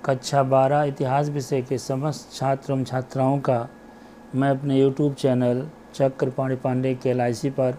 कक्षा 12 इतिहास विषय के समस्त छात्र एवं छात्राओं का मैं अपने YouTube channel Chakrapani Pandey KLIC पर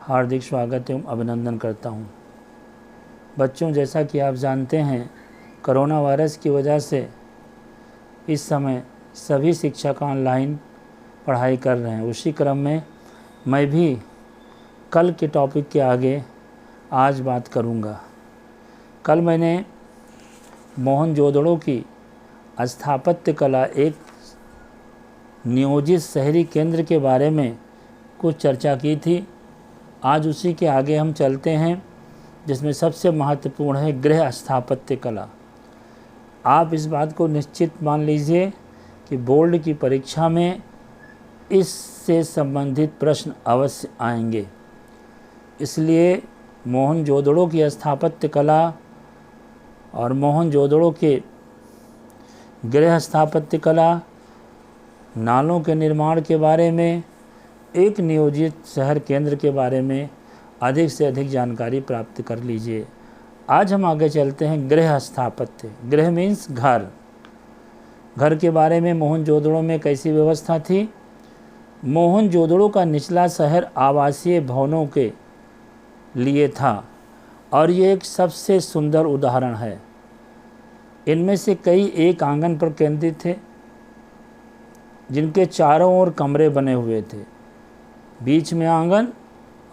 हार्दिक स्वागत एवं अभिनंदन करता हूं। बच्चों, जैसा कि आप जानते हैं, कोरोना वायरस की वजह से इस समय सभी शिक्षक ऑनलाइन पढ़ाई कर रहे हैं। उसी क्रम में मैं भी कल के टॉपिक के आगे आज बात करूंगा। कल मैंने मोहनजोदड़ो की स्थापत्य कला एक नियोजित शहरी केंद्र के बारे में कुछ चर्चा की थी। आज उसी के आगे हम चलते हैं, जिसमें सबसे महत्वपूर्ण है गृह स्थापत्य कला। आप इस बात को निश्चित मान लीजिए कि बोर्ड की परीक्षा में इससे संबंधित प्रश्न अवश्य आएंगे। इसलिए मोहनजोदड़ो की स्थापत्य कला और मोहनजोदड़ो के गृह स्थापत्य कला, नालों के निर्माण के बारे में, एक नियोजित शहर केंद्र के बारे में अधिक से अधिक जानकारी प्राप्त कर लीजिए। आज हम आगे चलते हैं गृह स्थापत्य। गृह मीन्स घर। घर के बारे में मोहनजोदड़ो में कैसी व्यवस्था थी। मोहनजोदड़ो का निचला शहर आवासीय भवनों के लिए था और ये एक सबसे सुंदर उदाहरण है। इनमें से कई एक आंगन पर केंद्रित थे, जिनके चारों ओर कमरे बने हुए थे। बीच में आंगन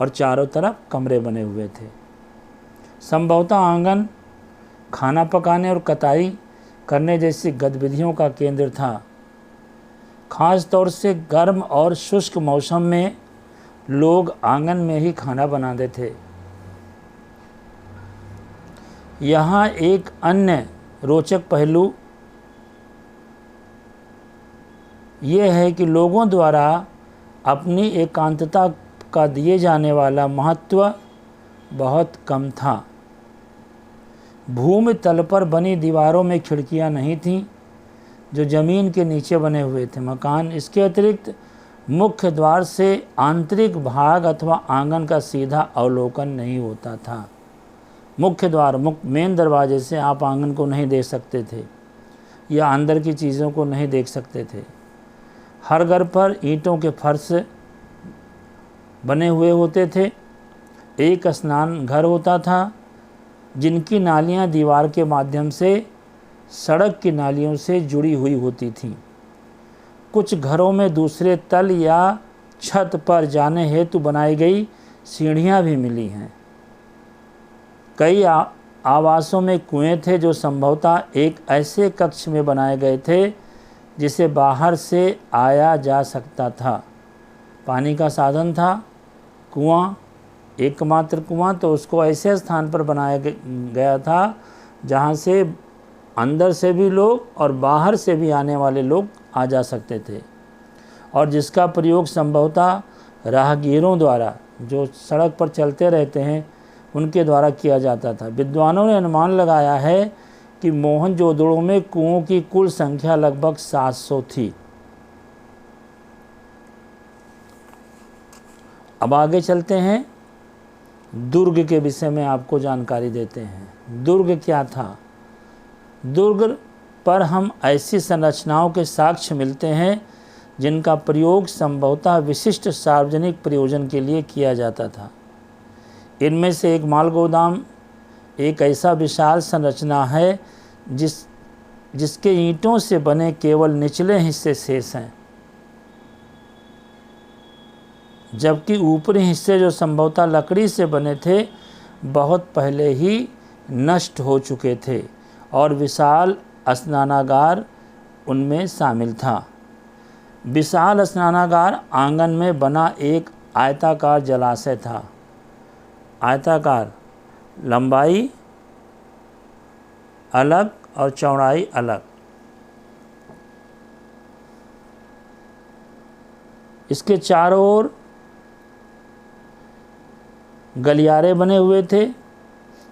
और चारों तरफ कमरे बने हुए थे। संभवतः आंगन खाना पकाने और कताई करने जैसी गतिविधियों का केंद्र था। खास तौर से गर्म और शुष्क मौसम में लोग आंगन में ही खाना बनाते थे। यहाँ एक अन्य रोचक पहलू ये है कि लोगों द्वारा अपनी एकांतता का दिए जाने वाला महत्व बहुत कम था। भूमि तल पर बनी दीवारों में खिड़कियां नहीं थीं, जो ज़मीन के नीचे बने हुए थे मकान। इसके अतिरिक्त मुख्य द्वार से आंतरिक भाग अथवा आंगन का सीधा अवलोकन नहीं होता था। मुख्य द्वार, मेन दरवाजे से आप आंगन को नहीं देख सकते थे या अंदर की चीज़ों को नहीं देख सकते थे। हर घर पर ईंटों के फर्श बने हुए होते थे। एक स्नान घर होता था, जिनकी नालियां दीवार के माध्यम से सड़क की नालियों से जुड़ी हुई होती थीं। कुछ घरों में दूसरे तल या छत पर जाने हेतु बनाई गई सीढ़ियां भी मिली हैं। कई आवासों में कुएं थे, जो संभवतः एक ऐसे कक्ष में बनाए गए थे जिसे बाहर से आया जा सकता था। पानी का साधन था कुआं, एकमात्र कुआं, तो उसको ऐसे स्थान पर बनाया गया था जहां से अंदर से भी लोग और बाहर से भी आने वाले लोग आ जा सकते थे, और जिसका प्रयोग संभवतः राहगीरों द्वारा, जो सड़क पर चलते रहते हैं, उनके द्वारा किया जाता था। विद्वानों ने अनुमान लगाया है कि मोहनजोदड़ो में कुओं की कुल संख्या लगभग 700 थी। अब आगे चलते हैं, दुर्ग के विषय में आपको जानकारी देते हैं। दुर्ग क्या था। दुर्ग पर हम ऐसी संरचनाओं के साक्ष्य मिलते हैं जिनका प्रयोग संभवतः विशिष्ट सार्वजनिक प्रयोजन के लिए किया जाता था। इनमें से एक माल गोदाम एक ऐसा विशाल संरचना है जिसके ईंटों से बने केवल निचले हिस्से शेष हैं, जबकि ऊपरी हिस्से, जो संभवतः लकड़ी से बने थे, बहुत पहले ही नष्ट हो चुके थे, और विशाल स्नानागार उनमें शामिल था। विशाल स्नानागार आंगन में बना एक आयताकार जलाशय था। आयताकार, लंबाई अलग और चौड़ाई अलग। इसके चारों ओर गलियारे बने हुए थे।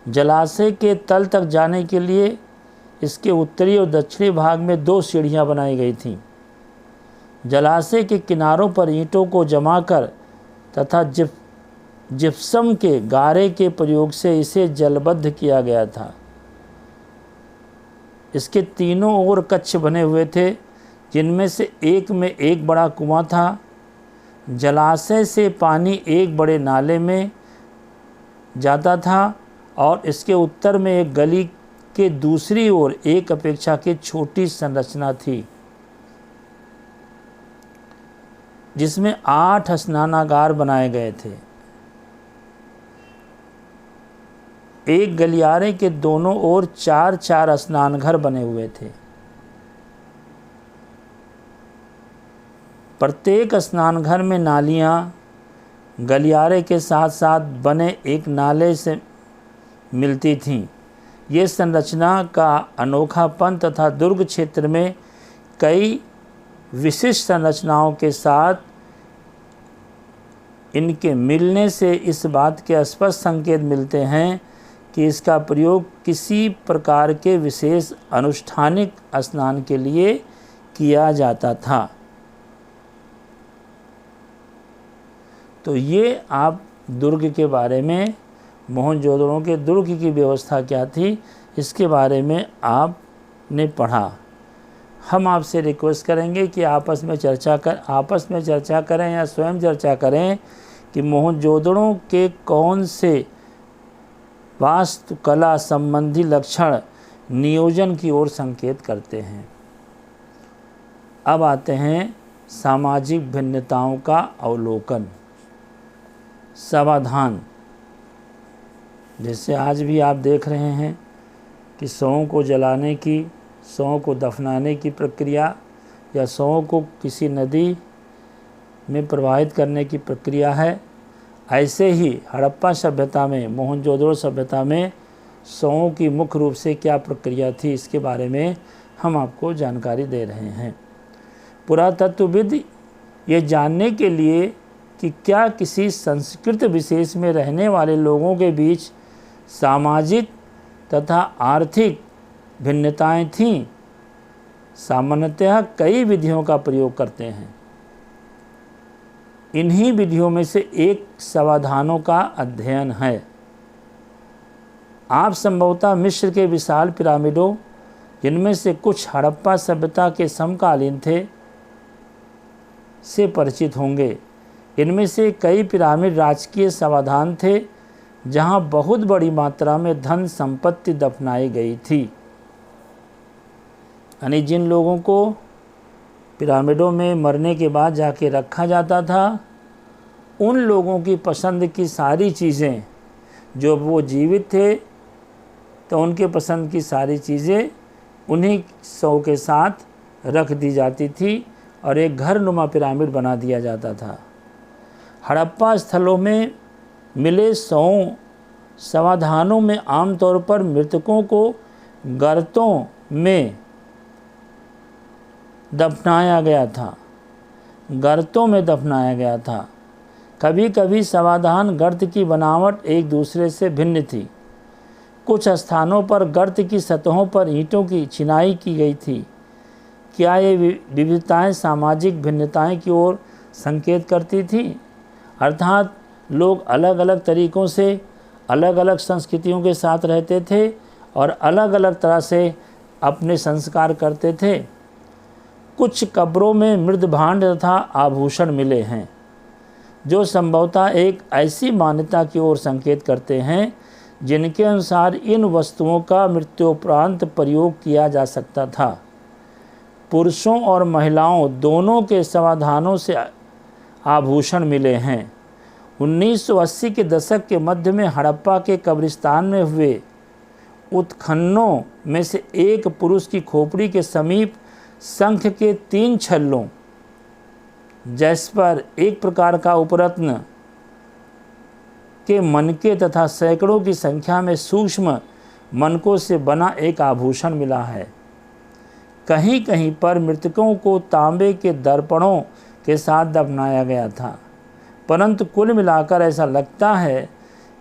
जलाशय के तल तक जाने के लिए इसके उत्तरी और दक्षिणी भाग में 2 सीढ़ियां बनाई गई थीं। जलाशय के किनारों पर ईंटों को जमाकर तथा जिप्सम के गारे के प्रयोग से इसे जलबद्ध किया गया था। इसके तीनों ओर कक्ष बने हुए थे, जिनमें से एक में एक बड़ा कुआं था। जलाशय से पानी एक बड़े नाले में जाता था और इसके उत्तर में एक गली के दूसरी ओर एक अपेक्षाकृत छोटी संरचना थी, जिसमें 8 स्नानागार बनाए गए थे। एक गलियारे के दोनों ओर 4-4 स्नानघर बने हुए थे। प्रत्येक स्नानघर में नालियाँ गलियारे के साथ साथ बने एक नाले से मिलती थीं। ये संरचना का अनोखापन तथा दुर्ग क्षेत्र में कई विशिष्ट संरचनाओं के साथ इनके मिलने से इस बात के स्पष्ट संकेत मिलते हैं कि इसका प्रयोग किसी प्रकार के विशेष अनुष्ठानिक स्नान के लिए किया जाता था। तो ये आप दुर्ग के बारे में, मोहनजोदड़ो के दुर्ग की व्यवस्था क्या थी, इसके बारे में आपने पढ़ा। हम आपसे रिक्वेस्ट करेंगे कि आपस में चर्चा करें या स्वयं चर्चा करें कि मोहनजोदड़ो के कौन से वास्तुकला संबंधी लक्षण नियोजन की ओर संकेत करते हैं। अब आते हैं सामाजिक भिन्नताओं का अवलोकन। समाधान, जैसे आज भी आप देख रहे हैं कि शवों को जलाने की, शवों को दफनाने की प्रक्रिया या शवों को किसी नदी में प्रवाहित करने की प्रक्रिया है, ऐसे ही हड़प्पा सभ्यता में, मोहनजोदड़ो सभ्यता में शवों की मुख्य रूप से क्या प्रक्रिया थी, इसके बारे में हम आपको जानकारी दे रहे हैं। पुरातत्वविद ये जानने के लिए कि क्या किसी संस्कृति विशेष में रहने वाले लोगों के बीच सामाजिक तथा आर्थिक भिन्नताएं थीं, सामान्यतः कई विधियों का प्रयोग करते हैं। इन्हीं विधियों में से एक समाधानों का अध्ययन है। आप संभवतः मिस्र के विशाल पिरामिडों, जिनमें से कुछ हड़प्पा सभ्यता के समकालीन थे, से परिचित होंगे। इनमें से कई पिरामिड राजकीय समाधान थे, जहां बहुत बड़ी मात्रा में धन संपत्ति दफनाई गई थी। यानी जिन लोगों को पिरामिडों में मरने के बाद जाके रखा जाता था, उन लोगों की पसंद की सारी चीज़ें, जो वो जीवित थे तो उनके पसंद की सारी चीज़ें उन्हीं शव के साथ रख दी जाती थी और एक घर नुमा पिरामिड बना दिया जाता था। हड़प्पा स्थलों में मिले शवों समाधानों में आमतौर पर मृतकों को गर्तों में दफनाया गया था। कभी कभी समाधान गर्त की बनावट एक दूसरे से भिन्न थी। कुछ स्थानों पर गर्त की सतहों पर ईंटों की चिनाई की गई थी। क्या ये विविधताएं सामाजिक भिन्नताएं की ओर संकेत करती थी? अर्थात लोग अलग अलग तरीक़ों से अलग अलग संस्कृतियों के साथ रहते थे और अलग अलग तरह से अपने संस्कार करते थे। कुछ कब्रों में मृद भांड तथा आभूषण मिले हैं, जो संभवतः एक ऐसी मान्यता की ओर संकेत करते हैं जिनके अनुसार इन वस्तुओं का मृत्योपरांत प्रयोग किया जा सकता था। पुरुषों और महिलाओं दोनों के समाधानों से आभूषण मिले हैं। 1980 के दशक के मध्य में हड़प्पा के कब्रिस्तान में हुए उत्खननों में से एक पुरुष की खोपड़ी के समीप शंख के 3 छल्लों, जैस्पर, एक प्रकार का उपरत्न के मनके तथा सैकड़ों की संख्या में सूक्ष्म मनकों से बना एक आभूषण मिला है। कहीं कहीं पर मृतकों को तांबे के दर्पणों के साथ दफनाया गया था, परंतु कुल मिलाकर ऐसा लगता है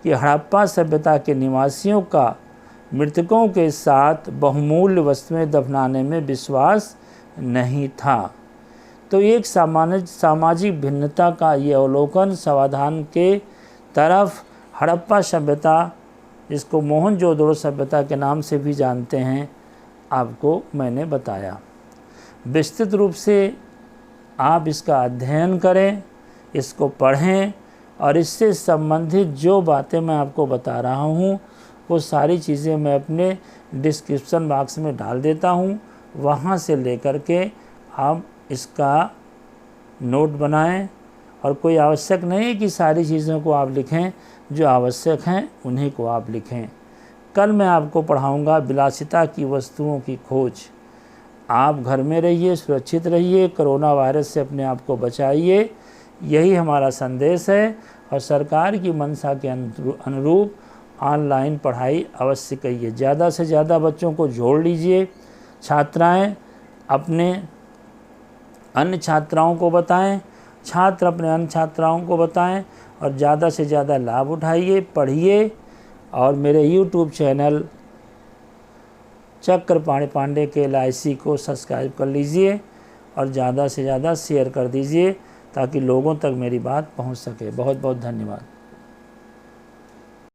कि हड़प्पा सभ्यता के निवासियों का मृतकों के साथ बहुमूल्य वस्तुएं दफनाने में विश्वास नहीं था। तो एक सामाजिक भिन्नता का ये अवलोकन समाधान के तरफ हड़प्पा सभ्यता, जिसको मोहनजोदड़ो सभ्यता के नाम से भी जानते हैं, आपको मैंने बताया। विस्तृत रूप से आप इसका अध्ययन करें, इसको पढ़ें और इससे संबंधित जो बातें मैं आपको बता रहा हूँ वो सारी चीज़ें मैं अपने डिस्क्रिप्शन बॉक्स में डाल देता हूँ। वहाँ से लेकर के आप इसका नोट बनाएं और कोई आवश्यक नहीं है कि सारी चीज़ों को आप लिखें, जो आवश्यक हैं उन्हीं को आप लिखें। कल मैं आपको पढ़ाऊँगा विलासिता की वस्तुओं की खोज। आप घर में रहिए, सुरक्षित रहिए, कोरोना वायरस से अपने आप को बचाइए, यही हमारा संदेश है। और सरकार की मंशा के अनुरूप ऑनलाइन पढ़ाई अवश्य करिए। ज़्यादा से ज़्यादा बच्चों को जोड़ लीजिए। छात्राएं अपने अन्य छात्राओं को बताएं, छात्र अपने अन्य छात्राओं को बताएं और ज़्यादा से ज़्यादा लाभ उठाइए, पढ़िए। और मेरे YouTube चैनल चक्रपाणि पांडे के LIC को सब्सक्राइब कर लीजिए और ज़्यादा से ज़्यादा शेयर कर दीजिए ताकि लोगों तक मेरी बात पहुंच सके। बहुत बहुत धन्यवाद।